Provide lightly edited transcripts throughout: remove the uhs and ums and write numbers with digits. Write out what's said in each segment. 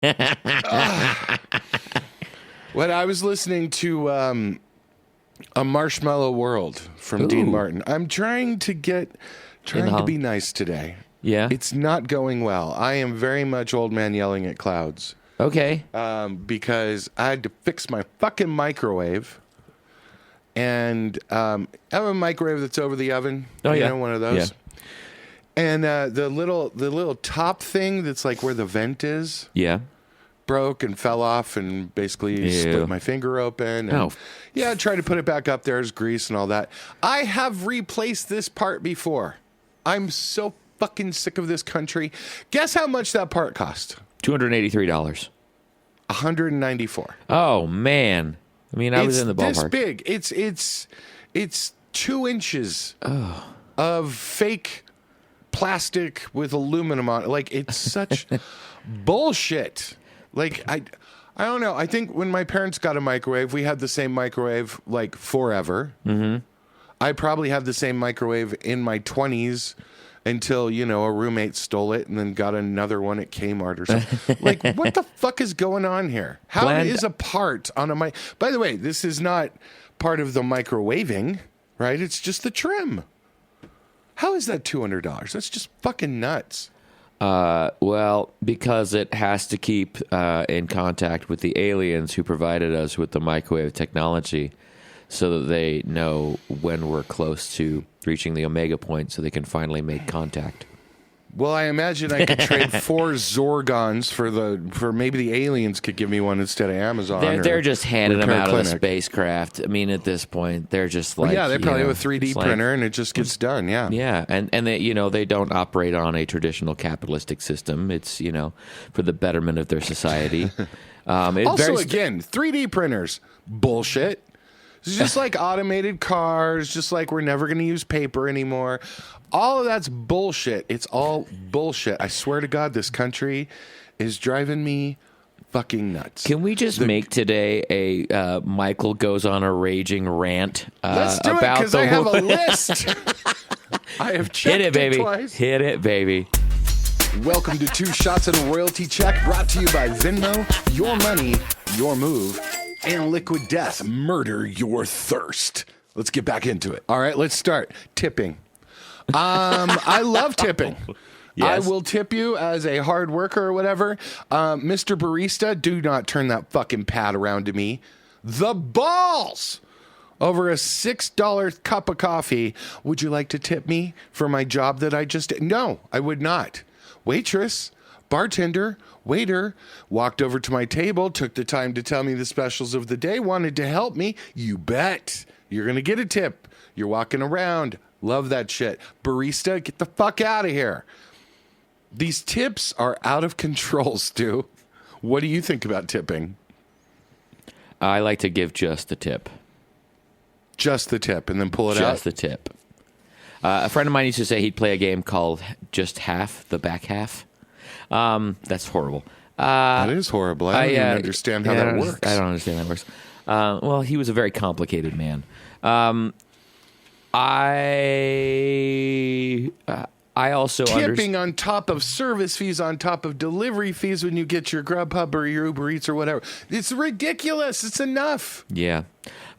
When I was listening to A Marshmallow World from Dean Martin, I'm trying to be nice today. Yeah. It's not going well. I am very much old man yelling at clouds. Okay. Because I had to fix my fucking microwave. And I have a microwave that's over the oven. Oh, you yeah. know, one of those. Yeah. And the little top thing that's like where the vent is. Yeah. Broke and fell off and basically split my finger open. And I tried to put it back up there as grease and all that. I have replaced this part before. I'm so fucking sick of this country. Guess how much that part cost? $283. $194. Oh man. I mean, I was in the ballpark. It's this big. It's 2 inches of fake plastic with aluminum on it. Like, it's such bullshit. Like, I don't know. I think when my parents got a microwave, we had the same microwave like forever. Mm-hmm. I probably had the same microwave in my 20s until, a roommate stole it and then got another one at Kmart or something. Like, what the fuck is going on here? How is a part on a mic? By the way, this is not part of the microwaving, right? It's just the trim. How is that $200? That's just fucking nuts. Well, because it has to keep in contact with the aliens who provided us with the microwave technology so that they know when we're close to reaching the omega point so they can finally make contact. Well, I imagine I could trade 4 Zorgons for maybe the aliens could give me one instead of Amazon. They're just handing them out of the spacecraft. I mean, at this point, they're just like... Well, yeah, they probably have a 3D printer and it just gets done, yeah. Yeah, and they, they don't operate on a traditional capitalistic system. It's, for the betterment of their society. Also, again, 3D printers, bullshit. It's just like automated cars, just like we're never going to use paper anymore. All of that's bullshit. It's all bullshit. I swear to God, this country is driving me fucking nuts. Can we just make today a Michael goes on a raging rant let's do about it, because I have a list. I have checked it twice. Hit it, baby. Welcome to 2 Shots and a Royalty Check, brought to you by Venmo. Your money, your move. And Liquid Death, murder your thirst. Let's get back into it. All right, let's start. Tipping. I love tipping. Yes. I will tip you as a hard worker or whatever. Mr. Barista, do not turn that fucking pad around to me. The balls! Over a $6 cup of coffee. Would you like to tip me for my job that I just did? No, I would not. Waitress, bartender, waiter, walked over to my table, took the time to tell me the specials of the day, wanted to help me. You bet. You're going to get a tip. You're walking around. Love that shit. Barista, get the fuck out of here. These tips are out of control, Stu. What do you think about tipping? I like to give just the tip. Just the tip, and then pull it out? Just the tip. A friend of mine used to say he'd play a game called Just Half, the Back Half. That's horrible. That is horrible. I don't even understand how that works. I don't understand how that works. Well, he was a very complicated man. I also tipping on top of service fees, on top of delivery fees when you get your Grubhub or your Uber Eats or whatever. It's ridiculous. It's enough. Yeah.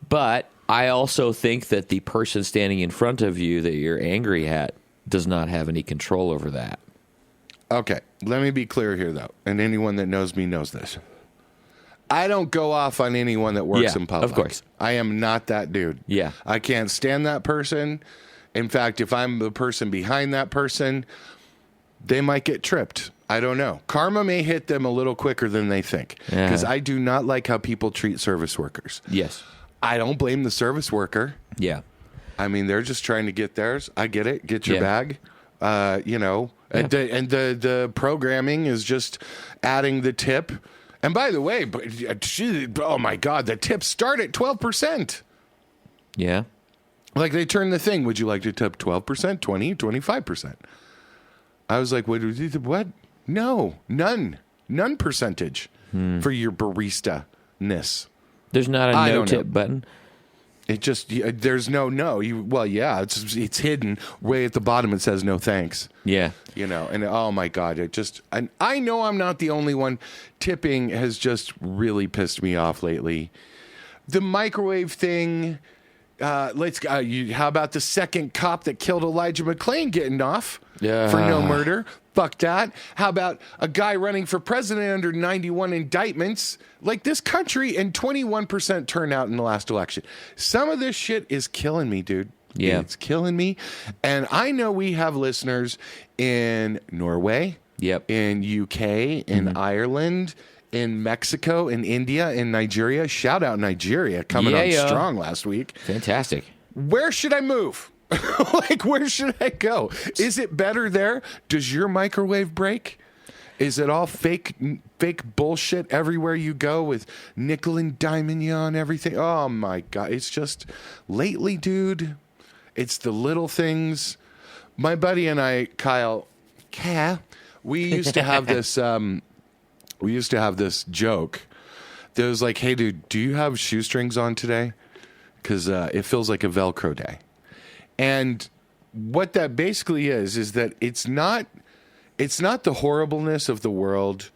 But I also think that the person standing in front of you that you're angry at does not have any control over that. Okay. Let me be clear here, though. And anyone that knows me knows this. I don't go off on anyone that works in public. Of course. I am not that dude. Yeah. I can't stand that person. In fact, if I'm the person behind that person, they might get tripped. I don't know. Karma may hit them a little quicker than they think. Because I do not like how people treat service workers. Yes. I don't blame the service worker. Yeah. I mean, they're just trying to get theirs. I get it. Get your bag. And the programming is just adding the tip. And by the way, oh my God, the tips start at 12%. Yeah. Like they turn the thing. Would you like to tip 12%, 20, 25%? I was like, what? No, none percentage for your barista-ness. There's not a no tip button. It just there's no. It's hidden way at the bottom. It says no thanks. Yeah. And oh my God, and I know I'm not the only one. Tipping has just really pissed me off lately. The microwave thing. How about the second cop that killed Elijah McClain getting off for no murder? Fuck that. How about a guy running for president under 91 indictments? Like this country and 21% turnout in the last election. Some of this shit is killing me, dude. Yeah. It's killing me. And I know we have listeners in Norway, in UK, in Ireland, in Mexico, in India, in Nigeria. Shout out Nigeria coming on strong last week. Fantastic. Where should I move? Where should I go? Is it better there? Does your microwave break? Is it all fake bullshit everywhere you go with nickel and diamond on everything? Oh my God. It's just lately, dude, it's the little things. My buddy and I, Kyle, we used to have this, joke that was like, hey dude, do you have shoestrings on today? Because it feels like a Velcro day. And what that basically is that it's not the horribleness of the world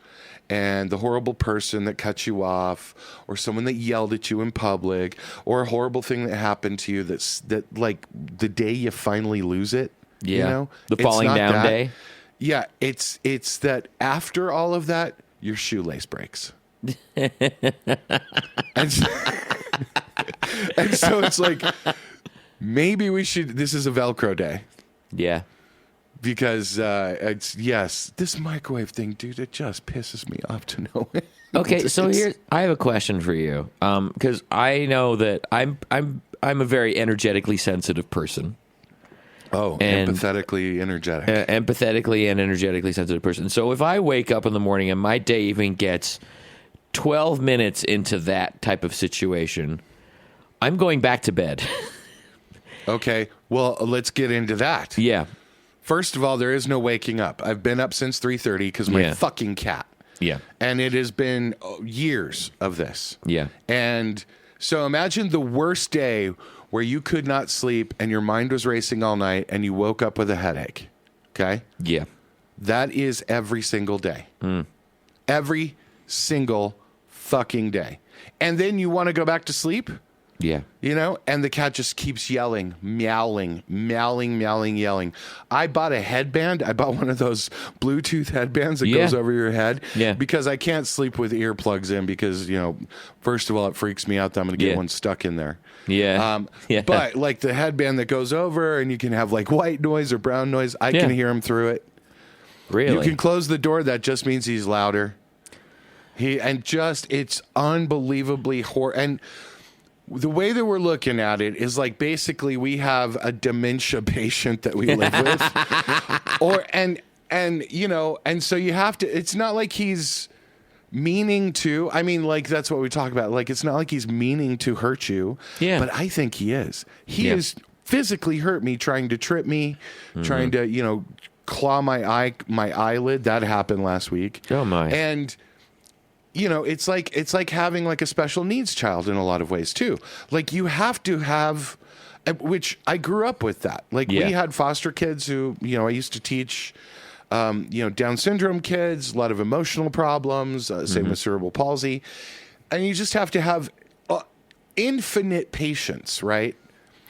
and the horrible person that cut you off or someone that yelled at you in public or a horrible thing that happened to you that like the day you finally lose it. Yeah. The falling down day. Yeah. It's that after all of that, your shoelace breaks. and so it's like, maybe we should. This is a Velcro day. Yeah. Because this microwave thing, dude, it just pisses me off to no end. Okay, so I have a question for you. Because I know that I'm a very energetically sensitive person. Oh, empathetically energetic. Empathetically and energetically sensitive person. So if I wake up in the morning and my day even gets 12 minutes into that type of situation, I'm going back to bed. Okay, well, let's get into that. Yeah. First of all, there is no waking up. I've been up since 3:30 because my fucking cat. Yeah. And it has been years of this. Yeah. And so imagine the worst day where you could not sleep and your mind was racing all night and you woke up with a headache. Okay? Yeah. That is every single day. Every single fucking day. And then you want to go back to sleep? Yeah. And the cat just keeps yelling, meowing, yelling. I bought a headband. I bought one of those Bluetooth headbands that goes over your head. Yeah. Because I can't sleep with earplugs in because, first of all, it freaks me out that I'm going to get one stuck in there. Yeah. But like the headband that goes over and you can have like white noise or brown noise, I can hear him through it. Really? You can close the door. That just means he's louder. It's unbelievably and the way that we're looking at it is like basically we have a dementia patient that we live with, and so you have to. It's not like he's meaning to. I mean, like that's what we talk about. Like it's not like he's meaning to hurt you. Yeah. But I think he is. He is physically hurt me, trying to trip me, trying to claw my eyelid. That happened last week. Oh my. And it's like having like a special needs child in a lot of ways too. Like you have to have, which I grew up with that. Like we had foster kids who, I used to teach, Down syndrome kids, a lot of emotional problems, same with cerebral palsy. And you just have to have infinite patience, right?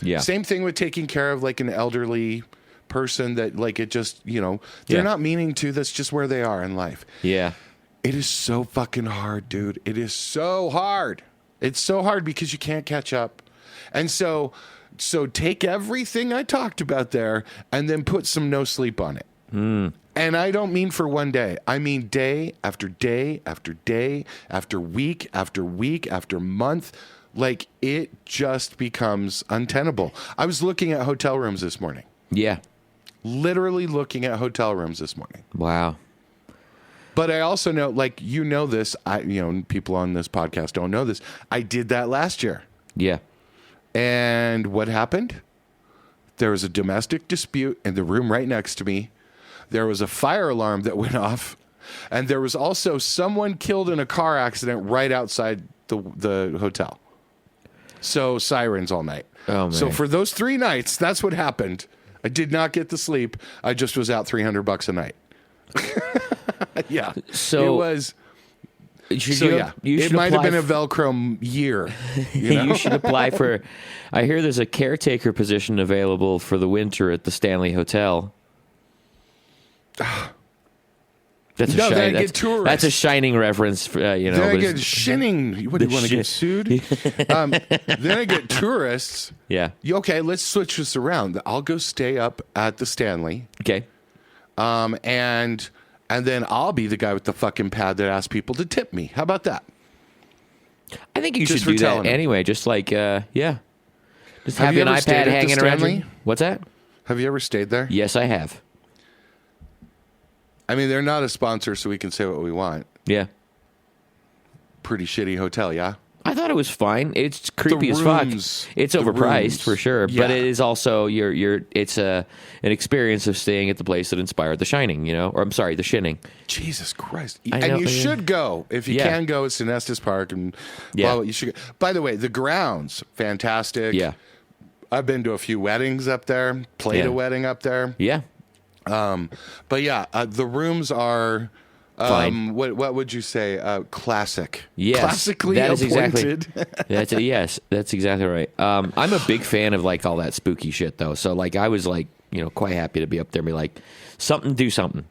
Yeah. Same thing with taking care of like an elderly person that like it just, they're not meaning to, that's just where they are in life. Yeah. It is so fucking hard, dude. It is so hard. It's so hard because you can't catch up. And so take everything I talked about there and then put some no sleep on it. And I don't mean for one day. I mean day after day after day after week after week after month. Like it just becomes untenable. I was looking at hotel rooms this morning. Yeah. Literally looking at hotel rooms this morning. Wow. But I also know, like, this, people on this podcast don't know this. I did that last year. Yeah. And what happened? There was a domestic dispute in the room right next to me. There was a fire alarm that went off. And there was also someone killed in a car accident right outside the hotel. So sirens all night. Oh, man. So for those 3 nights, that's what happened. I did not get to sleep. I just was out $300 a night. Yeah. So it was. Should So you, yeah, you it should might have apply been a Velcro year. You know? You should apply for. I hear there's a caretaker position available for the winter at the Stanley Hotel. That's No, then I that's, get tourists. that's a Shining reference, you know. Then I but get it's- shinning. What do you want to get sued? Then I get tourists. yeah. Okay, let's switch this around. I'll go stay up at the Stanley, Okay. and then I'll be the guy with the fucking pad that asks people to tip me. How about that? I think you Just should for do that telling me. anyway. Just like, yeah. Just Have have you an ever stayed iPad at the hanging around you. Stanley? What's that? Have you ever stayed there? Yes, I have. I mean, they're not a sponsor, so we can say what we want. Yeah. Pretty shitty hotel, yeah? I thought it was fine. It's creepy as rooms- fuck. It's the overpriced rooms. for sure, Yeah. but it is also it's an experience of staying at the place that inspired The Shining, you know, or I'm sorry, The Shinning. Jesus Christ. I know, And you yeah. should go. If you Yeah. can go, it's in Estes Park. And Yeah. blah, blah, you should go. By the way, the grounds, fantastic. Yeah, I've been to a few weddings up there, played Yeah. a wedding up there. yeah, But yeah, the rooms are, Fine. what would you say? Classic. yes. Classically that is appointed. exactly. Yes, that's exactly right. I'm a big fan of like all that spooky shit though. So like I was like quite happy to be up there and be like do something.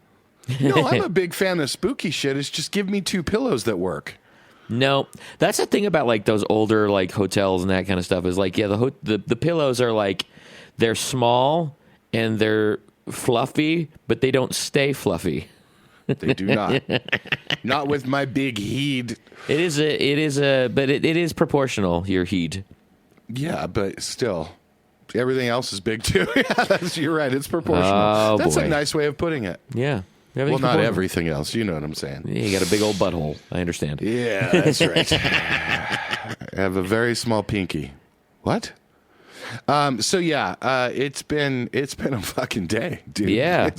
No, I'm a big fan of spooky shit. It's just give me 2 pillows that work. No, that's the thing about like those older like hotels and that kind of stuff is like the pillows are like they're small and they're fluffy, but they don't stay fluffy. They do not. Not with my big heat. But it is proportional, your heat. Yeah, but still, everything else is big too. Yeah, you're right. It's proportional. Oh, That's boy. a nice way of putting it. Yeah. Well, Everything's not proportional. everything else. You know what I'm saying. Yeah, you got a big old butthole. I understand. Yeah, that's right. I have a very small pinky. What? So yeah, it's been a fucking day, dude. Yeah.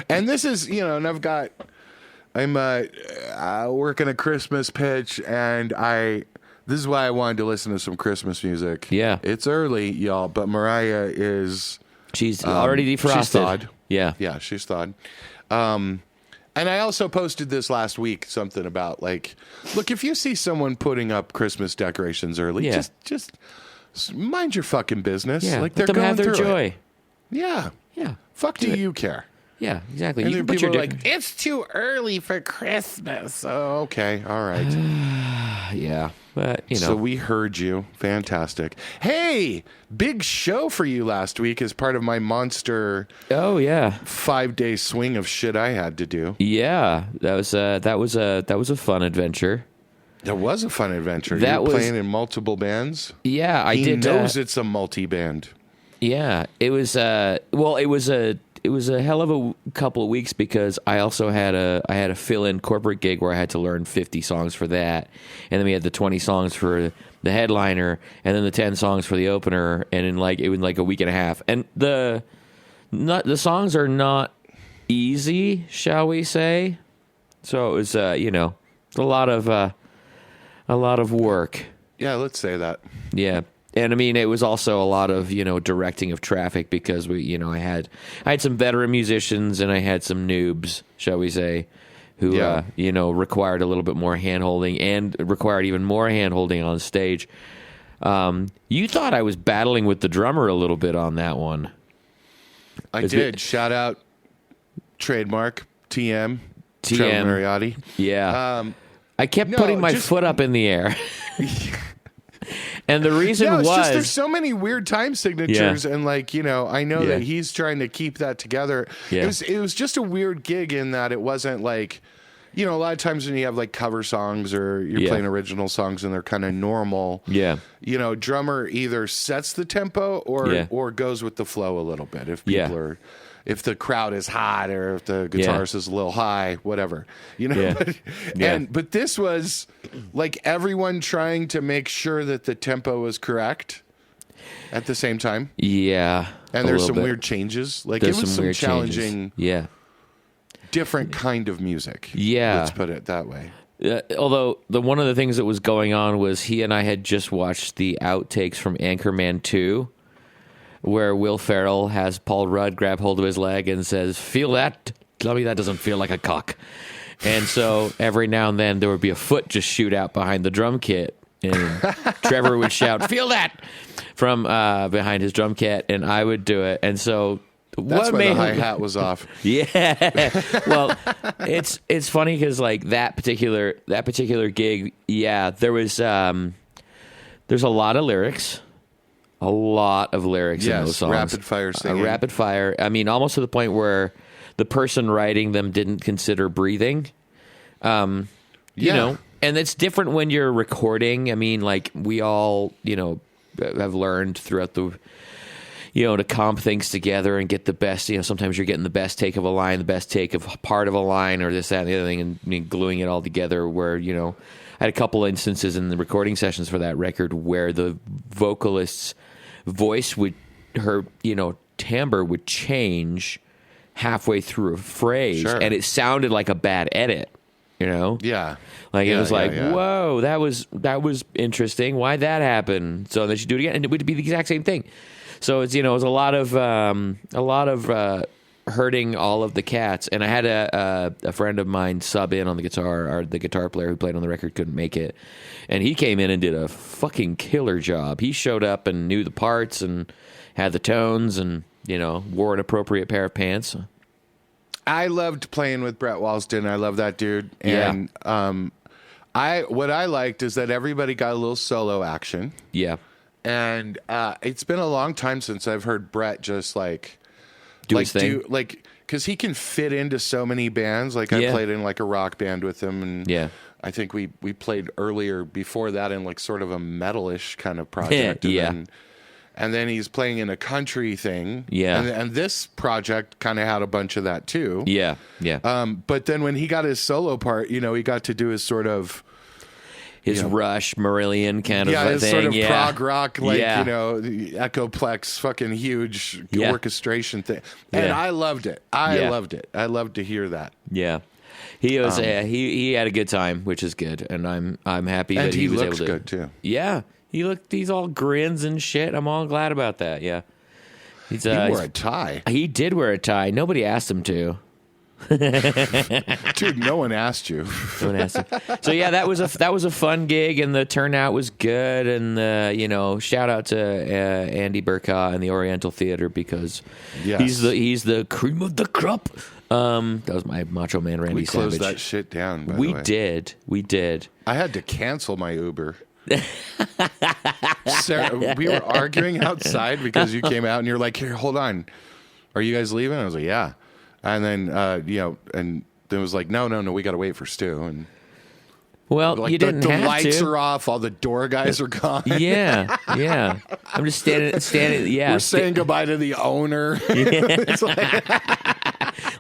And this is, and I'm working a Christmas pitch, and this is why I wanted to listen to some Christmas music. Yeah. It's early, y'all, but Mariah is She's already defrosted. she's thawed. Yeah. Yeah, she's thawed. And I also posted this last week, something about like, look, if you see someone putting up Christmas decorations early, Yeah. just mind your fucking business. Yeah. Like Let they're them going have their through joy. it. Yeah. Yeah. Fuck do it. you care? Yeah, exactly. And You then can put people your are like, it's too early for Christmas. Oh, okay. All right. yeah. But, So we heard you. Fantastic. Hey, big show for you last week as part of my monster Oh, yeah. 5-day swing of shit I had to do. Yeah. That was a fun adventure. That was a fun adventure. That You're was- playing in multiple bands. Yeah, I He did. knows it's a multi-band. Yeah, it was. It was a hell of a couple of weeks because I also had a fill-in corporate gig where I had to learn 50 songs for that, and then we had the 20 songs for the headliner, and then the 10 songs for the opener, and it was like a week and a half. And the songs are not easy, shall we say? So it was a lot of work. Yeah, let's say that. Yeah. And I mean, it was also a lot of, directing of traffic because I had some veteran musicians and I had some noobs, shall we say, who, Yeah. required a little bit more hand-holding and required even more hand-holding on stage. You thought I was battling with the drummer a little bit on that one. I Is did. it- Shout out, trademark, TM. Trevor Mariotti. Yeah. I kept no, putting my just- foot up in the air. And the reason No, it's was... just there's so many weird time signatures, and I know Yeah. that he's trying to keep that together. Yeah. It was just a weird gig in that it wasn't like, a lot of times when you have like cover songs or you're Yeah. playing original songs and they're kind of normal. Yeah. Drummer either sets the tempo or goes with the flow a little bit. If people Yeah. are, if the crowd is hot or if the guitarist is a little high, whatever, Yeah. Yeah. But this was like everyone trying to make sure that the tempo was correct at the same time. Yeah. And a there's little some bit. weird changes. Like There's it was some weird challenging, changes. Yeah. different kind of music. Yeah. Let's put it that way. Although one of the things that was going on was he and I had just watched the outtakes from Anchorman 2, where Will Ferrell has Paul Rudd grab hold of his leg and says, "Feel that? Tell me that doesn't feel like a cock." And so every now and then there would be a foot just shoot out behind the drum kit, and Trevor would shout, "Feel that!" from behind his drum kit, and I would do it. And so That's why the hi-hat was off. Yeah. Well, it's funny because like that particular gig, yeah, there's a lot of lyrics. A lot of lyrics in those songs. Rapid fire singing. Rapid fire. I mean, almost to the point where the person writing them didn't consider breathing. You know, and it's different when you're recording. I mean, like we all, have learned throughout the, to comp things together and get the best, sometimes you're getting the best take of a line, the best take of part of a line or this, that, and the other thing, and gluing it all together where, I had a couple instances in the recording sessions for that record where the vocalist's voice her timbre would change halfway through a phrase, and it sounded like a bad edit, Yeah. Like it was like, whoa, that was interesting. Why'd that happen? So then she'd do it again, and it would be the exact same thing. So it's it was a lot of hurting all of the cats. And I had a friend of mine sub in on the guitar. The guitar player who played on the record couldn't make it, and he came in and did a fucking killer job. He showed up and knew the parts and had the tones and wore an appropriate pair of pants. I loved playing with Brett Walston. I love that dude. And what I liked is that everybody got a little solo action. Yeah. And it's been a long time since I've heard Brett just do his thing. Because he can fit into so many bands. Like I played in like a rock band with him, and I think we played earlier before that in like sort of a metalish kind of project. And then he's playing in a country thing. Yeah. And this project kind of had a bunch of that too. Yeah. Yeah. But then when he got his solo part, he got to do his sort of his Rush, Marillion kind of thing. His sort of prog rock, Echoplex, fucking huge orchestration thing. And I loved it. I loved it. I loved to hear that. Yeah. He was he had a good time, which is good, and I'm happy that he was able to. And he looks good too. Yeah. He's all grins and shit. I'm all glad about that. Yeah. He wore a tie. He did wear a tie. Nobody asked him to. Dude, no one asked you. No one asked him. So yeah, that was a fun gig, and the turnout was good, and shout out to Andy Burka and the Oriental Theater because he's the cream of the crop. That was my Macho Man Randy Savage. We closed that shit down. By the way. We did. I had to cancel my Uber. Sarah, we were arguing outside because you came out and you're like, "Here, hold on, are you guys leaving?" I was like, "Yeah," and then and then it was like, "No, we got to wait for Stu." And well, you didn't have to. The lights are off. All the door guys are gone. Yeah. I'm just standing. Yeah, we're saying goodbye to the owner. It's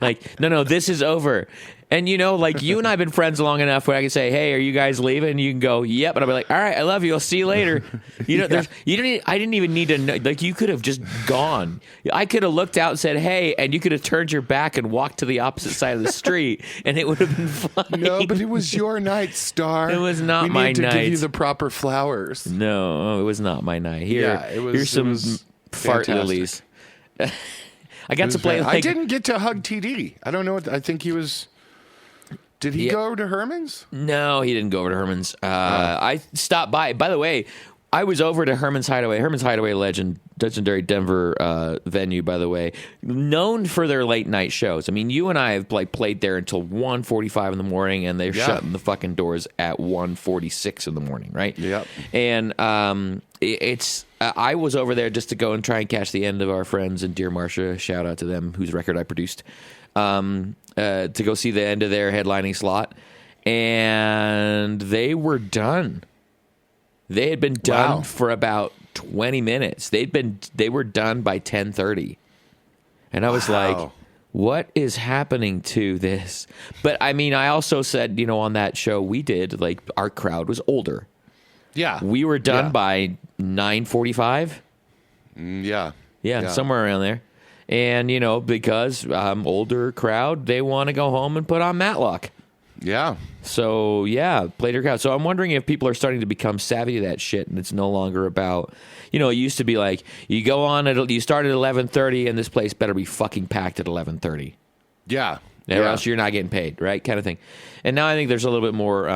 like, no, this is over. And you and I have been friends long enough where I can say, "Hey, are you guys leaving?" And you can go, "Yep." And I'll be like, "All right, I love you. I'll see you later." I didn't even need to know. Like, you could have just gone. I could have looked out and said, "Hey," and you could have turned your back and walked to the opposite side of the street, and it would have been fine. No, but it was your night, Star. It was not my night. We need to give you the proper flowers. No, it was not my night. Here's some fart lilies. I got to play. I didn't get to hug TD. I don't know. I think he was. Did he go over to Herman's? No, he didn't go over to Herman's. I stopped by. By the way, I was over to Herman's Hideaway. Herman's Hideaway, legendary Denver venue, by the way, known for their late night shows. I mean, you and I have played there until 1:45 in the morning, and they're shutting the fucking doors at 1:46 in the morning, right? Yep. And I was over there just to go and try and catch the end of our friends in Dear Marcia. Shout out to them, whose record I produced. To go see the end of their headlining slot, and they were done. They had been done for about 20 minutes. They were done by 10:30, and I was like, "What is happening to this?" But I mean, I also said, on that show we did, our crowd was older. Yeah, we were done by 9:45. Yeah, somewhere around there. And, because older crowd, they want to go home and put on Matlock. Yeah. So yeah, played your crowd. So I'm wondering if people are starting to become savvy to that shit, and it's no longer about, it used to be like you go on you start at 11:30, and this place better be fucking packed at 11:30. Yeah. Or else you're not getting paid, right? Kind of thing. And now I think there's a little bit more,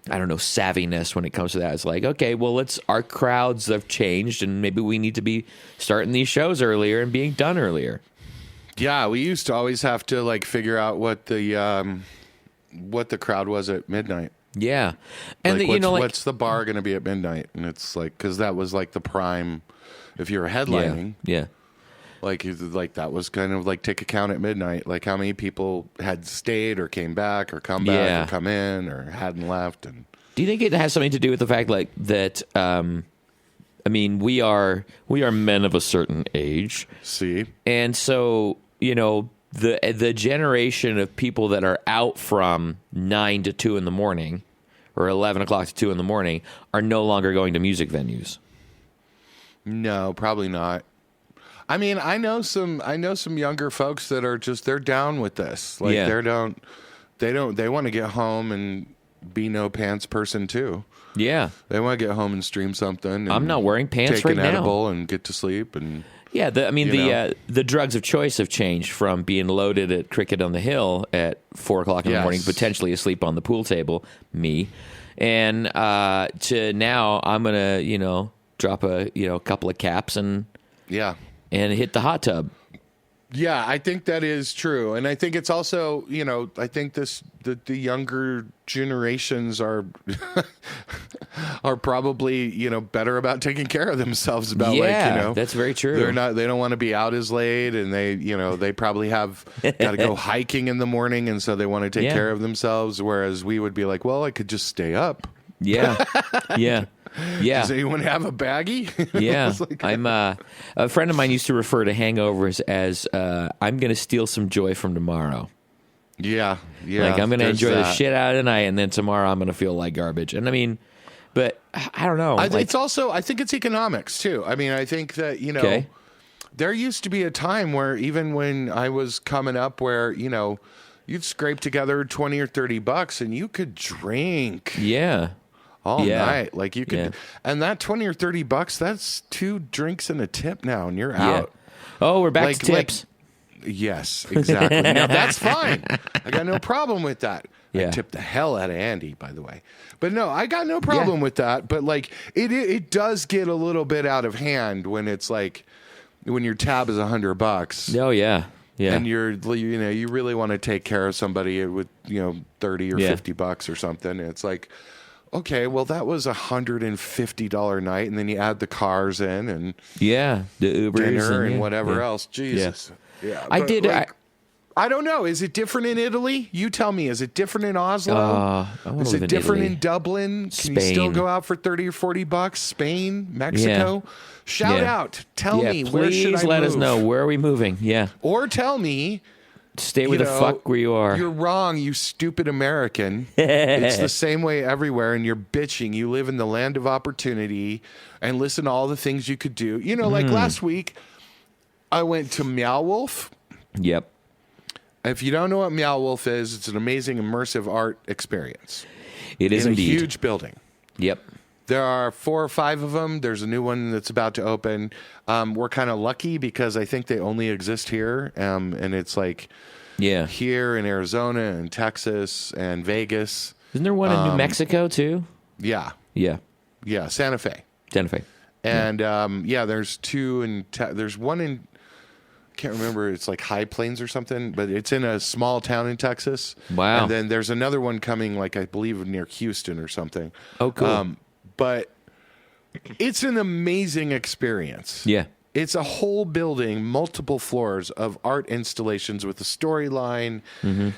savviness when it comes to that. It's like, okay, well, our crowds have changed, and maybe we need to be starting these shows earlier and being done earlier. Yeah, we used to always have to like figure out what the crowd was at midnight. Yeah, and like, what's the bar going to be at midnight? And it's like, because that was like the prime. If you were headlining, yeah. Like that was kind of like take a count at midnight. Like how many people had stayed or came back or come back or come in or hadn't left. And do you think it has something to do with the fact like that? We are men of a certain age. See, and so the generation of people that are out from 9 to 2 in the morning or 11 o'clock to 2 in the morning are no longer going to music venues. No, probably not. I mean, I know some younger folks that are just, they're down with this. Like they want to get home and be no pants person too. Yeah. They want to get home and stream something. And I'm not wearing pants right now. Take an edible and get to sleep. And yeah, the drugs of choice have changed from being loaded at Cricket on the Hill at 4 o'clock in the morning, potentially asleep on the pool table, me, and to now I'm gonna drop a couple of caps and hit the hot tub. Yeah, I think that is true. And I think it's also, I think the younger generations are are probably, better about taking care of themselves about that's very true. They don't want to be out as late, and they probably have got to go hiking in the morning, and so they want to take care of themselves, whereas we would be like, well, I could just stay up. Yeah. Yeah. Yeah. Does anyone have a baggie? Yeah. I'm a friend of mine used to refer to hangovers as I'm going to steal some joy from tomorrow. Yeah. Yeah. Like I'm going to enjoy the shit out of the night, and then tomorrow I'm going to feel like garbage. And I mean, but I don't know. It's also, I think it's economics too. I mean, I think that, there used to be a time where even when I was coming up where, you'd scrape together 20 or $30 and you could drink. Yeah. All night. Like you could, and that 20 or $30, that's 2 drinks and a tip now, and you're out. Oh, we're back to tips. Yes, exactly. Now that's fine. I got no problem with that. Yeah. I tipped the hell out of Andy, by the way. But no, I got no problem with that. But like, it does get a little bit out of hand when it's like, when your tab is $100. Oh yeah. Yeah. And you really want to take care of somebody with, 30 or $50 or something. And it's like, okay, well, that was $150 night, and then you add the cars in and the Ubers dinner and whatever else. Jesus, I did. Like, I don't know. Is it different in Italy? You tell me. Is it different in Oslo? Is it different in Dublin? Can you still go out for $30 or $40? Spain, Mexico. Shout out. Tell me, where should I move? Please let us know. Where are we moving? Yeah. Or tell me. Stay where the fuck where you are. You're wrong, you stupid American. It's the same way everywhere, and you're bitching. You live in the land of opportunity, and listen to all the things you could do. Like last week, I went to Meow Wolf. Yep. If you don't know what Meow Wolf is, it's an amazing immersive art experience. It is indeed. A huge building. Yep. There are 4 or 5 of them. There's a new one that's about to open. We're kind of lucky because I think they only exist here. And it's like here in Arizona and Texas and Vegas. Isn't there one in New Mexico too? Yeah. Yeah. Yeah, Santa Fe. Santa Fe. And there's 2 in there's one in, I can't remember, it's like High Plains or something, but it's in a small town in Texas. Wow. And then there's another one coming, like I believe near Houston or something. Oh, cool. But it's an amazing experience. Yeah. It's a whole building, multiple floors of art installations with a storyline. Mm-hmm.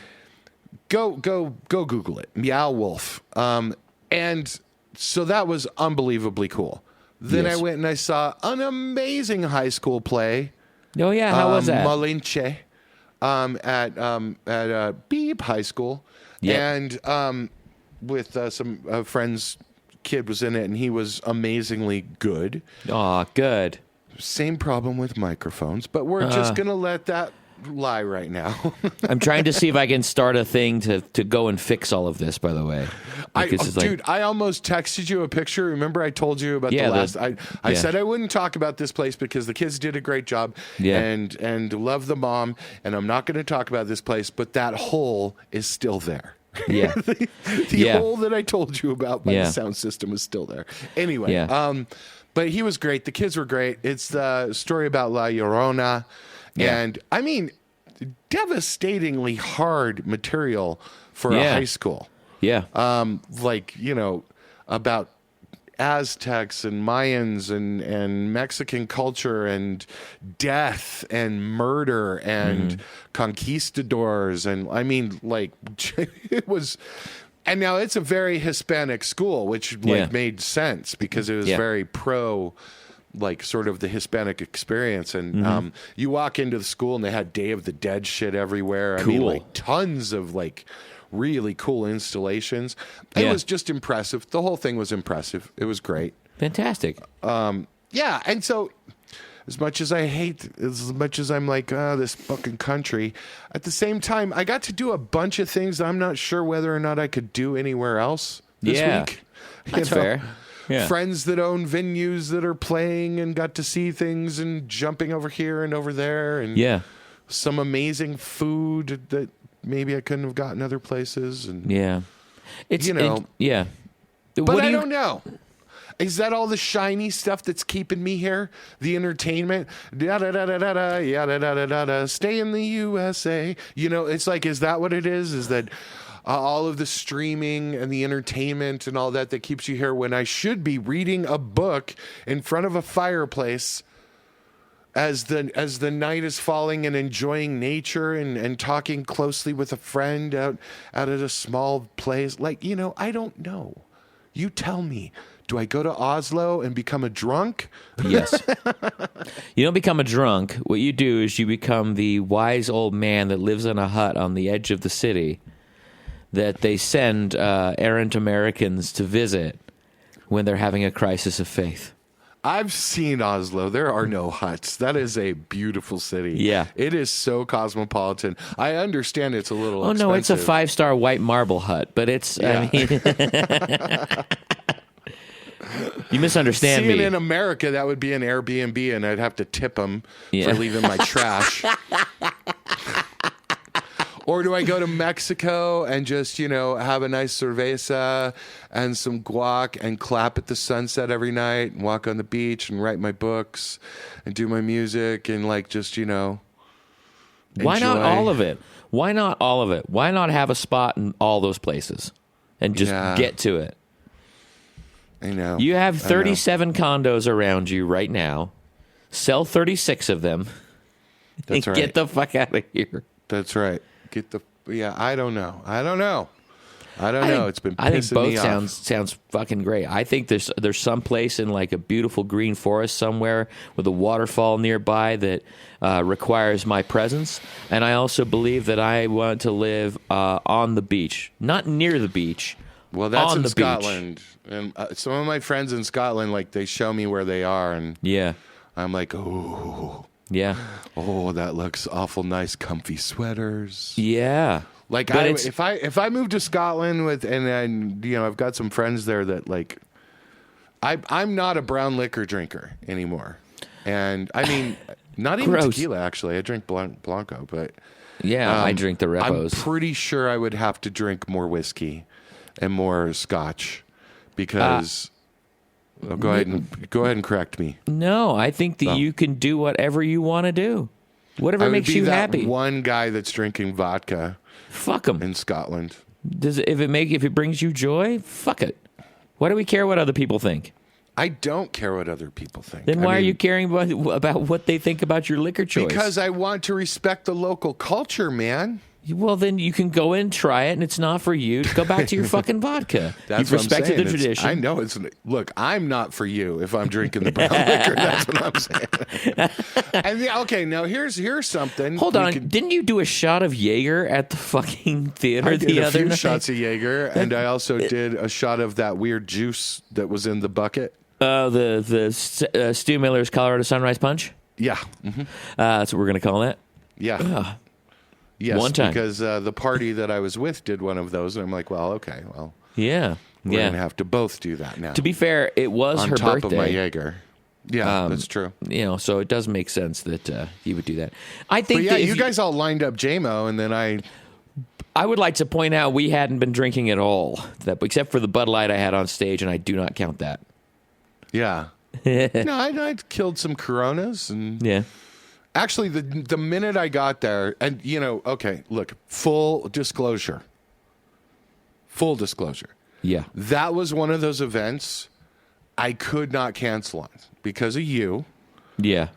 Go Google it. Meow Wolf. And so that was unbelievbeably cool. Then I went and I saw an amazing high school play. Oh yeah, how was that? Malinche, at Beep High School. Yep. And with some friends. Kid was in it, and he was amazingly good. Aw, good. Same problem with microphones, but we're just gonna let that lie right now. I'm trying to see if I can start a thing to go and fix all of this, by the way. Dude, I almost texted you a picture. Remember I told you about the last... I said I wouldn't talk about this place because the kids did a great job and love the mom, and I'm not going to talk about this place, but that hole is still there. Yeah. the hole that I told you about by the sound system is still there. Anyway, but he was great. The kids were great. It's the story about La Llorona. Yeah. And, I mean, devastatingly hard material for a high school. Yeah. Like, you know, about Aztecs and Mayans and Mexican culture and death and murder and conquistadors. And, I mean, like, it was... And now it's a very Hispanic school, which made sense because it was very pro, like sort of the Hispanic experience. And you walk into the school and they had Day of the Dead shit everywhere. Cool. I mean, like tons of like really cool installations. It was just impressive. The whole thing was impressive. It was great. Fantastic. Yeah, and so as much as I'm like, this fucking country, at the same time, I got to do a bunch of things that I'm not sure whether or not I could do anywhere else this week. That's fair. Yeah. Friends that own venues that are playing and got to see things and jumping over here and over there. And some amazing food that maybe I couldn't have gotten other places. And It's, you know. But I don't know. Is that all the shiny stuff that's keeping me here? The entertainment? Da-da-da-da-da-da, yada-da-da-da-da, stay in the USA. You know, it's like, is that what it is? Is that all of the streaming and the entertainment and all that keeps you here when I should be reading a book in front of a fireplace as the night is falling and enjoying nature and talking closely with a friend out at a small place? Like, you know, I don't know. You tell me. Do I go to Oslo and become a drunk? Yes. You don't become a drunk. What you do is you become the wise old man that lives in a hut on the edge of the city that they send errant Americans to visit when they're having a crisis of faith. I've seen Oslo. There are no huts. That is a beautiful city. Yeah. It is so cosmopolitan. I understand it's a little expensive. No, it's a 5-star white marble hut, but it's, I mean... You misunderstand me. Seeing in America, that would be an Airbnb, and I'd have to tip them for leaving my trash. Or do I go to Mexico and just, you know, have a nice cerveza and some guac and clap at the sunset every night and walk on the beach and write my books and do my music and, like, just, you know, Why not all of it? Why not all of it? Why not have a spot in all those places and just get to it? I know. You have 37 condos around you right now. Sell 36 of them. That's right. Get the fuck out of here. That's right. I don't know. It's been pissing me off. I think both sounds fucking great. I think there's some place in like a beautiful green forest somewhere with a waterfall nearby that requires my presence. And I also believe that I want to live on the beach, not near the beach. Well, that's in Scotland. And some of my friends in Scotland, like, they show me where they are, and I'm like, oh, that looks awful nice, comfy sweaters. Yeah, like if I move to Scotland and you know, I've got some friends there that, like, I'm not a brown liquor drinker anymore, and I mean, not even tequila actually. I drink Blanco, but I drink the Repos. I'm pretty sure I would have to drink more whiskey and more scotch. Because go ahead and correct me. No, I think that you can do whatever you want to do, whatever makes you happy. One guy that's drinking vodka, fuck him in Scotland. If it brings you joy, fuck it. Why do we care what other people think? I don't care what other people think. Then why are you caring about what they think about your liquor choice? Because I want to respect the local culture, man. Well, then you can go and try it, and it's not for you. Go back to your fucking vodka. You've respected the tradition. I know it's. Look, I'm not for you if I'm drinking the brown liquor. That's what I'm saying. And okay, now here's something. Hold on, didn't you do a shot of Jager at the fucking theater the other night? I did a few shots of Jager, and I also did a shot of that weird juice that was in the bucket. The Stu Miller's Colorado Sunrise Punch. Yeah, mm-hmm. That's what we're gonna call that. Yeah. Yes, One time. because the party that I was with did one of those, and I'm like, well, okay, well, Yeah. we're going to have to both do that now. To be fair, it was on her top birthday. of my Jaeger. Yeah, that's true. So it does make sense that you would do that. I think But yeah, that if you guys all lined up JMO, and then I would like to point out we hadn't been drinking at all, except for the Bud Light I had on stage, and I do not count that. Yeah. No, I killed some Coronas, and Yeah. actually, the minute I got there, and okay, look, full disclosure. Yeah. That was one of those events I could not cancel on because of you, Yeah.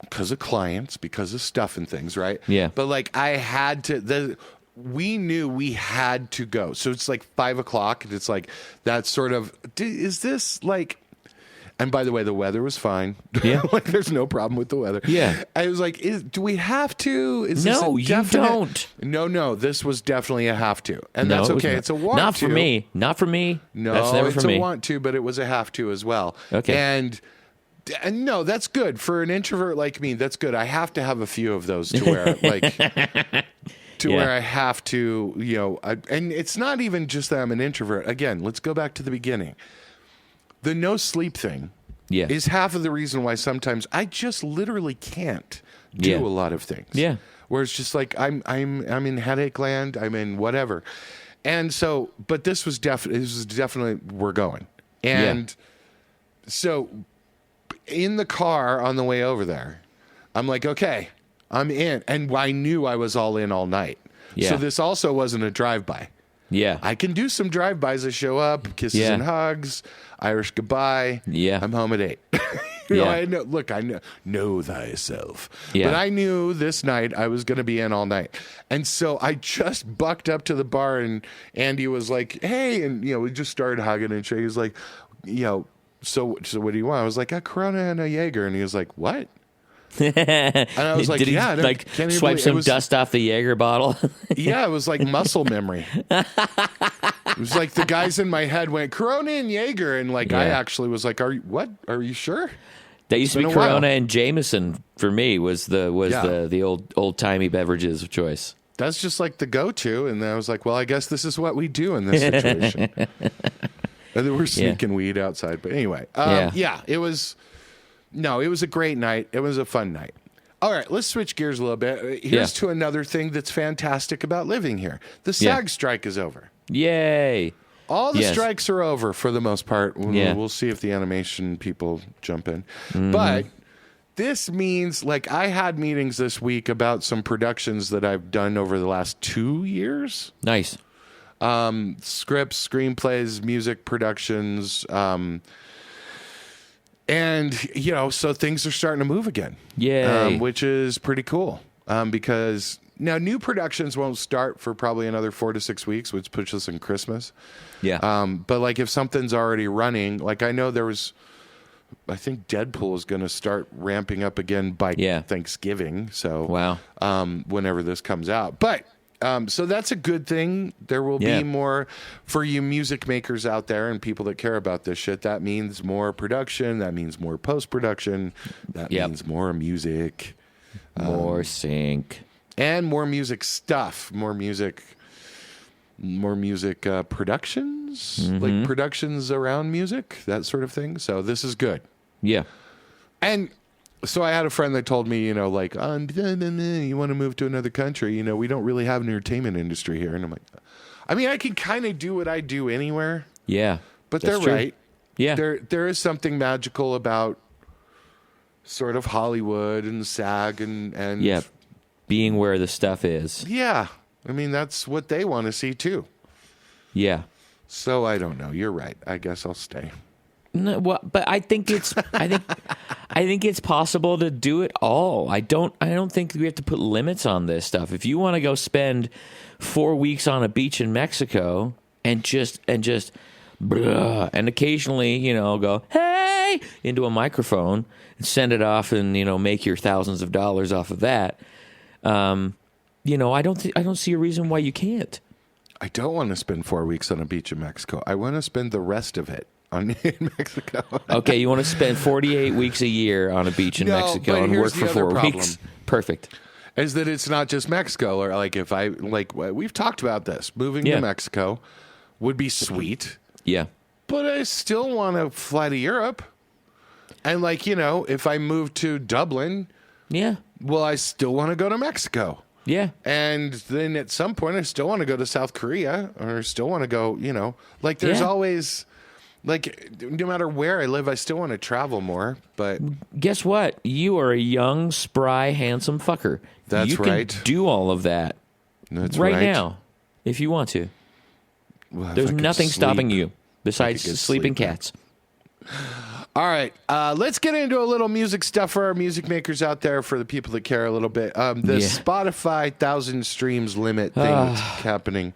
because of clients, because of stuff and things, right? Yeah. But like I had to. We knew we had to go, so it's like 5:00, and it's like that sort of. Is this like? And by the way, the weather was fine. Yeah. Like there's no problem with the weather. Yeah. I was like, do we have to? Is No, this a you definite? don't. No, this was definitely a have to. And No, that's it was okay. not. It's a want Not to. for me. Not for me. No, that's never it's for me. a want to, but it was a have to as well. Okay. And no, that's good. For an introvert like me, that's good. I have to have a few of those to where like where I have to, and it's not even just that I'm an introvert. Again, let's go back to the beginning. The no sleep thing is half of the reason why sometimes I just literally can't do a lot of things. Yeah. Where it's just like I'm in headache land, I'm in whatever. And so, but this was definitely we're going. And so in the car on the way over there, I'm like, okay, I'm in. And I knew I was all in all night. Yeah. So this also wasn't a drive-by. Yeah. I can do some drive-bys. I show up, kisses and hugs, Irish goodbye. Yeah. I'm home at 8. I know thyself. Yeah. But I knew this night I was going to be in all night. And so I just bucked up to the bar, and Andy was like, hey, and, we just started hugging and shit. He was like, so what do you want? I was like, a Corona and a Jaeger. And he was like, what? And I was like, Did he can't even swipe believe- some it was, dust off the Jaeger bottle? Yeah, it was like muscle memory. It was like the guys in my head went Corona and Jaeger, and like I actually was like, "Are you sure?" That used to be been a while. Corona and Jameson for me was the old timey beverages of choice. That's just like the go-to, and I was like, "Well, I guess this is what we do in this situation." And then we're sneaking weed outside, but anyway, it was a great night. It was a fun night. All right, let's switch gears a little bit. Here's to another thing that's fantastic about living here. The SAG strike is over. Yay. All the strikes are over for the most part. We'll see if the animation people jump in. But this means, like, I had meetings this week about some productions that I've done over the last 2 years. Nice. Scripts, screenplays, music productions. And, so things are starting to move again. Yay. Which is pretty cool. Because now new productions won't start for probably another 4 to 6 weeks, which puts us in Christmas. Yeah. But like if something's already running, like I know I think Deadpool is going to start ramping up again by Thanksgiving. So whenever this comes out. But so that's a good thing. There will be more for you music makers out there and people that care about this shit. That means more production. That means more post-production. That means more music. More sync. And more music stuff. More music productions. Like productions around music. That sort of thing. So this is good. Yeah. And so I had a friend that told me, you want to move to another country. We don't really have an entertainment industry here. And I'm like, I mean, I can kind of do what I do anywhere. Yeah. But they're right. Yeah. There is something magical about sort of Hollywood and SAG and being where the stuff is. Yeah. I mean, that's what they want to see too. Yeah. So I don't know. You're right. I guess I'll stay. No, well, but I think it's possible to do it all. I don't think we have to put limits on this stuff. If you want to go spend 4 weeks on a beach in Mexico and occasionally, go, hey, into a microphone and send it off and, make your thousands of dollars off of that. I don't see a reason why you can't. I don't want to spend 4 weeks on a beach in Mexico. I want to spend the rest of it in Mexico. Okay, you want to spend 48 weeks a year on a beach in Mexico and work for 4 weeks. Perfect. is that it's not just Mexico. Or like if I like we've talked about this, moving to Mexico would be sweet. Yeah. But I still want to fly to Europe. And like, if I move to Dublin, well, I still want to go to Mexico. Yeah. And then at some point I still want to go to South Korea, or still want to go, like there's always like, no matter where I live, I still want to travel more. But guess what? You are a young, spry, handsome fucker. That's right. You can do all of that right now if you want to. Well, there's nothing stopping you besides sleeping cats. All right, let's get into a little music stuff for our music makers out there, for the people that care a little bit. The Spotify 1,000 streams limit thing that's happening.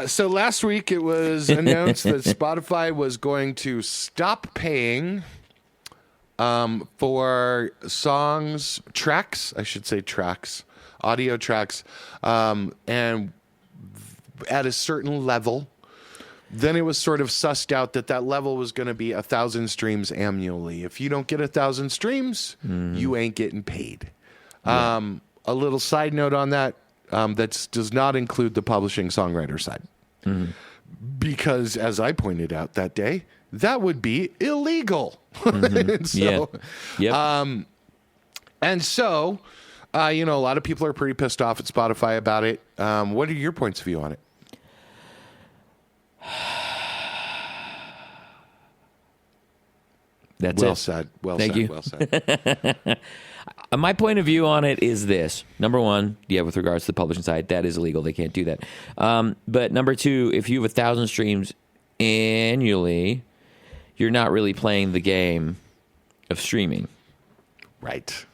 So last week it was announced that Spotify was going to stop paying for audio tracks, and at a certain level. Then it was sort of sussed out that level was going to be 1,000 streams annually. If you don't get 1,000 streams, you ain't getting paid. Yeah. A little side note on that, that does not include the publishing songwriter side. Because as I pointed out that day, that would be illegal. And so, and so, a lot of people are pretty pissed off at Spotify about it. What are your points of view on it? That's well it. Said. Well Thank said. you. Well said. My point of view on it is this. Number one, with regards to the publishing side, that is illegal. They can't do that. But number two, if you have 1,000 streams annually, you're not really playing the game of streaming. Right.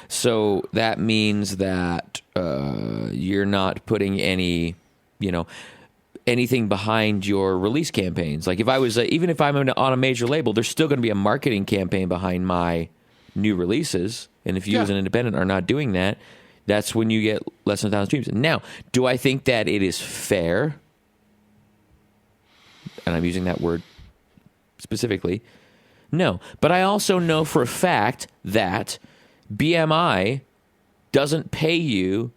So that means that you're not putting any, anything behind your release campaigns. Like if I was, even if I'm on a major label, there's still going to be a marketing campaign behind my new releases. And if you as an independent are not doing that, that's when you get less than 1,000 streams. Now, do I think that it is fair? And I'm using that word specifically. No. But I also know for a fact that BMI doesn't pay you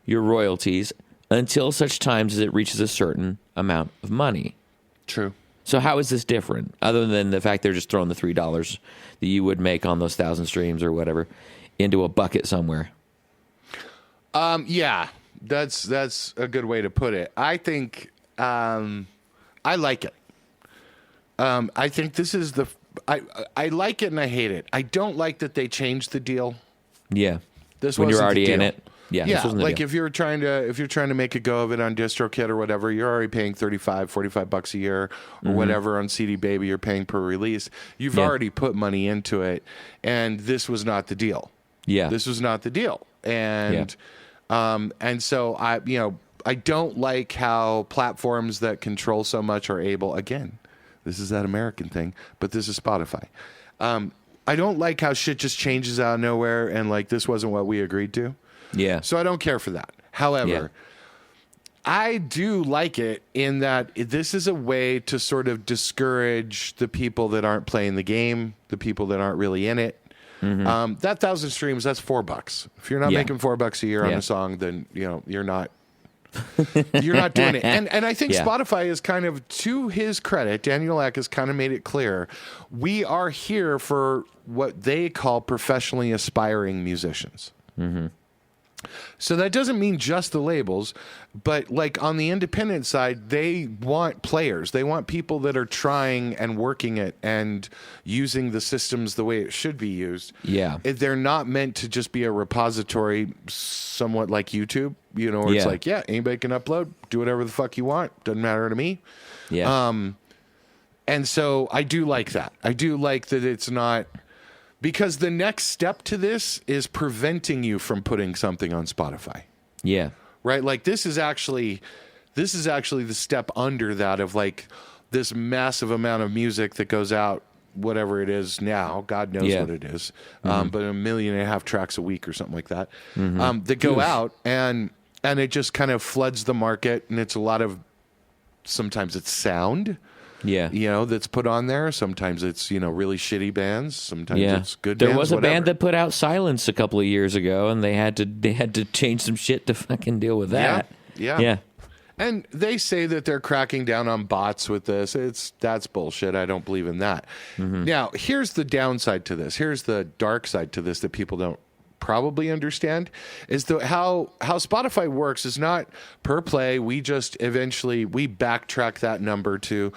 your royalties until such times as it reaches a certain amount of money. True. So how is this different, other than the fact they're just throwing the $3 that you would make on those 1,000 streams or whatever into a bucket somewhere? Yeah, that's a good way to put it. I think I like it. I think this is I like it and I hate it. I don't like that they changed the deal. Yeah. This when wasn't you're already the deal. in it. Yeah, like if you're trying to make a go of it on DistroKid or whatever, you're already paying $35-$45 a year or whatever on CD Baby you're paying per release. You've already put money into it, and this was not the deal. Yeah, this was not the deal, and so I don't like how platforms that control so much are able. Again, this is that American thing, but this is Spotify. I don't like how shit just changes out of nowhere, and like this wasn't what we agreed to. Yeah. So I don't care for that. However, I do like it in that this is a way to sort of discourage the people that aren't playing the game, the people that aren't really in it. That 1,000 streams, that's $4. If you're not making $4 a year on a song, then you're not doing it. And I think Spotify is kind of, to his credit, Daniel Ek has kind of made it clear, we are here for what they call professionally aspiring musicians. So that doesn't mean just the labels, but like on the independent side, they want players. They want people that are trying and working it and using the systems the way it should be used. Yeah. They're not meant to just be a repository somewhat like YouTube, where it's like, anybody can upload, do whatever the fuck you want. Doesn't matter to me. Yeah. And so I do like that. I do like that it's not... Because the next step to this is preventing you from putting something on Spotify. Yeah. Right? Like this is actually the step under that of like this massive amount of music that goes out, whatever it is now, God knows what it is, but 1.5 million tracks a week or something like that, that go out and it just kind of floods the market, and it's a lot of, sometimes it's sound. Yeah. That's put on there. Sometimes it's, really shitty bands. Sometimes Yeah. it's good There bands, was a whatever. band that put out Silence a couple of years ago, and they had to change some shit to fucking deal with that. Yeah. Yeah. And they say that they're cracking down on bots with this. That's bullshit. I don't believe in that. Now, here's the downside to this. Here's the dark side to this that people don't probably understand is how Spotify works is not per play. We just eventually backtrack that number to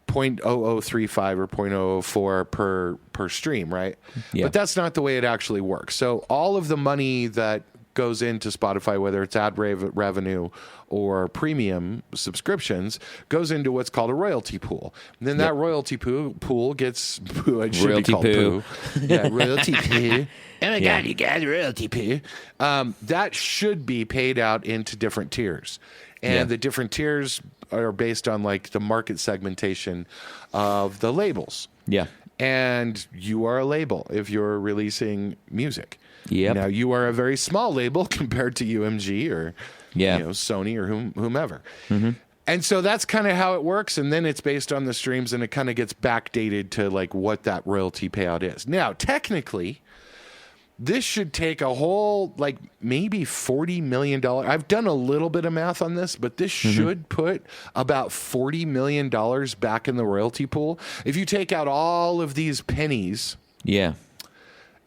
0.0035 or 0.004 per stream, right? Yeah. But that's not the way it actually works. So all of the money that goes into Spotify, whether it's ad revenue or premium subscriptions, goes into what's called a royalty pool. And then that royalty pool gets it should Royalty be called poo. Yeah, royalty poo. Oh my God, you guys, royalty poo. That should be paid out into different tiers. And the different tiers are based on like the market segmentation of the labels. Yeah. And you are a label if you're releasing music. Yep. Now you are a very small label compared to UMG or Sony or whomever. And so that's kind of how it works. And then it's based on the streams, and it kind of gets backdated to like what that royalty payout is. Now, technically, this should take a whole like maybe $40 million. I've done a little bit of math on this, but this should put about $40 million back in the royalty pool. If you take out all of these pennies. Yeah.